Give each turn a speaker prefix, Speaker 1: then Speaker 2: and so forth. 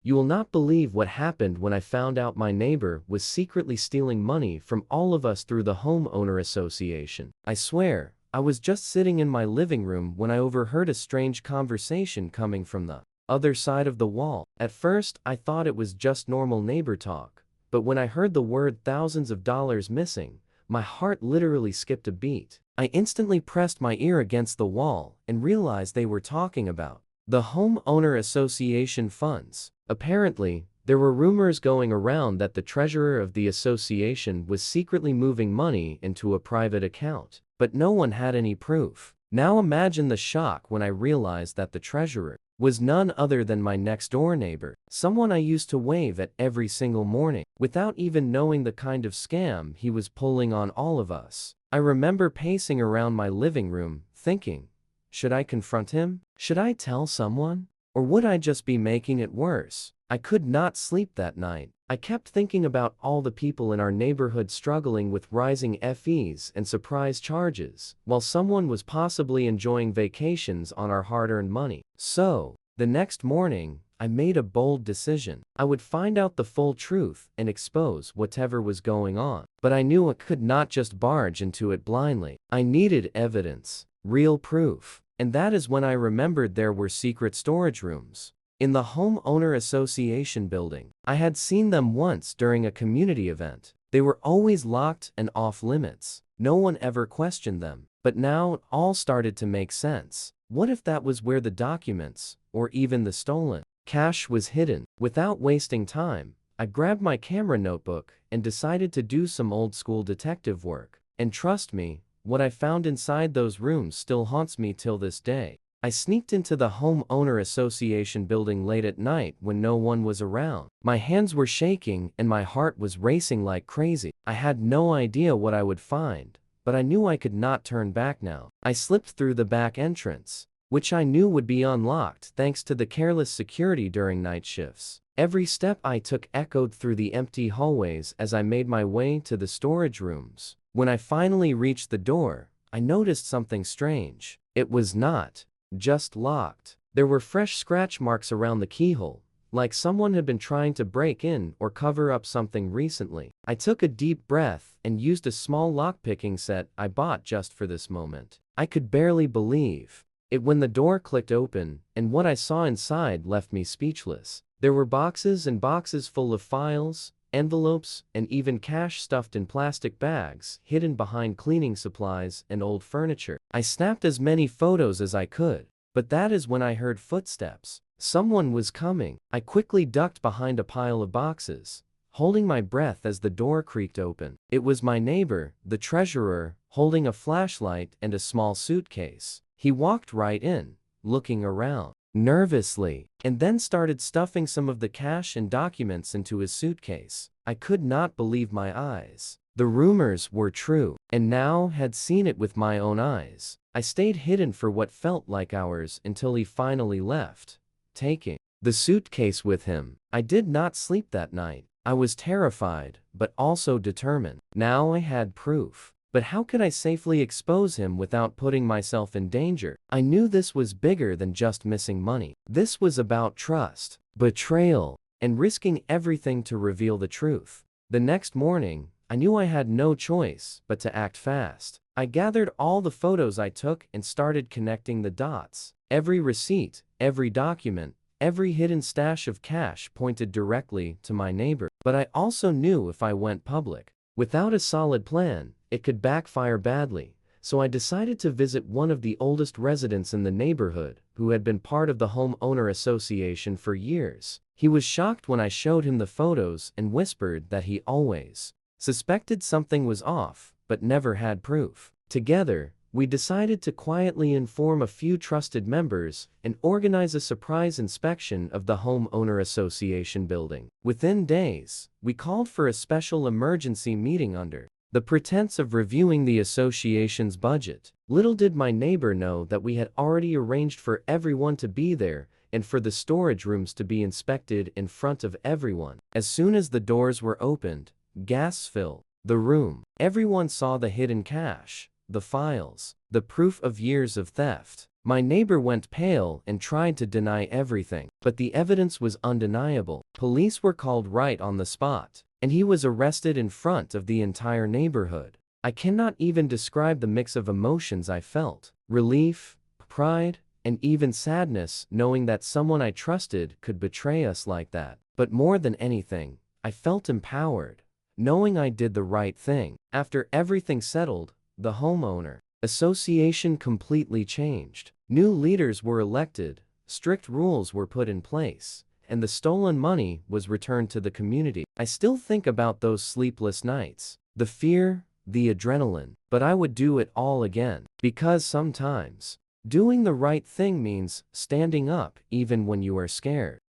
Speaker 1: You will not believe what happened when I found out my neighbor was secretly stealing money from all of us through the homeowner association. I swear, I was just sitting in my living room when I overheard a strange conversation coming from the other side of the wall. At first, I thought it was just normal neighbor talk, but when I heard the word thousands of dollars missing, my heart literally skipped a beat. I instantly pressed my ear against the wall and realized they were talking about the homeowner association funds. Apparently, there were rumors going around that the treasurer of the association was secretly moving money into a private account, but no one had any proof. Now imagine the shock when I realized that the treasurer was none other than my next-door neighbor, someone I used to wave at every single morning, without even knowing the kind of scam he was pulling on all of us. I remember pacing around my living room, thinking, should I confront him? Should I tell someone? Or would I just be making it worse? I could not sleep that night. I kept thinking about all the people in our neighborhood struggling with rising fees and surprise charges, while someone was possibly enjoying vacations on our hard-earned money. So, the next morning, I made a bold decision. I would find out the full truth and expose whatever was going on. But I knew I could not just barge into it blindly. I needed evidence, real proof. And that is when I remembered there were secret storage rooms in the homeowner association building. I had seen them once during a community event. They were always locked and off limits. No one ever questioned them. But now it all started to make sense. What if that was where the documents, or even the stolen cash, was hidden? Without wasting time, I grabbed my camera notebook and decided to do some old-school detective work. And trust me, what I found inside those rooms still haunts me till this day. I sneaked into the homeowner association building late at night when no one was around. My hands were shaking and my heart was racing like crazy. I had no idea what I would find, but I knew I could not turn back now. I slipped through the back entrance, which I knew would be unlocked thanks to the careless security during night shifts. Every step I took echoed through the empty hallways as I made my way to the storage rooms. When I finally reached the door, I noticed something strange. It was not just locked. There were fresh scratch marks around the keyhole, like someone had been trying to break in or cover up something recently. I took a deep breath and used a small lockpicking set I bought just for this moment. I could barely believe it when the door clicked open, and what I saw inside left me speechless. There were boxes and boxes full of files, envelopes, and even cash stuffed in plastic bags, hidden behind cleaning supplies and old furniture. I snapped as many photos as I could, but that is when I heard footsteps. Someone was coming. I quickly ducked behind a pile of boxes, holding my breath as the door creaked open. It was my neighbor, the treasurer, holding a flashlight and a small suitcase. He walked right in, looking around nervously, and then started stuffing some of the cash and documents into his suitcase. I could not believe my eyes. The rumors were true, and now had seen it with my own eyes. I stayed hidden for what felt like hours until he finally left, taking the suitcase with him. I did not sleep that night. I was terrified, but also determined. Now I had proof. But how could I safely expose him without putting myself in danger? I knew this was bigger than just missing money. This was about trust, betrayal, and risking everything to reveal the truth. The next morning, I knew I had no choice but to act fast. I gathered all the photos I took and started connecting the dots. Every receipt, every document, every hidden stash of cash pointed directly to my neighbor. But I also knew if I went public without a solid plan, it could backfire badly, so I decided to visit one of the oldest residents in the neighborhood, who had been part of the homeowner association for years. He was shocked when I showed him the photos and whispered that he always suspected something was off, but never had proof. Together, we decided to quietly inform a few trusted members and organize a surprise inspection of the homeowner association building. Within days, we called for a special emergency meeting under the pretense of reviewing the association's budget. Little did my neighbor know that we had already arranged for everyone to be there and for the storage rooms to be inspected in front of everyone. As soon as the doors were opened, gasps filled the room. Everyone saw the hidden cash, the files, the proof of years of theft. My neighbor went pale and tried to deny everything, but the evidence was undeniable. Police were called right on the spot, and he was arrested in front of the entire neighborhood. I cannot even describe the mix of emotions I felt: relief, pride, and even sadness, knowing that someone I trusted could betray us like that. But more than anything, I felt empowered, knowing I did the right thing. After everything settled, the homeowner association completely changed. New leaders were elected, strict rules were put in place, and the stolen money was returned to the community. I still think about those sleepless nights, the fear, the adrenaline, but I would do it all again. Because sometimes, doing the right thing means standing up even when you are scared.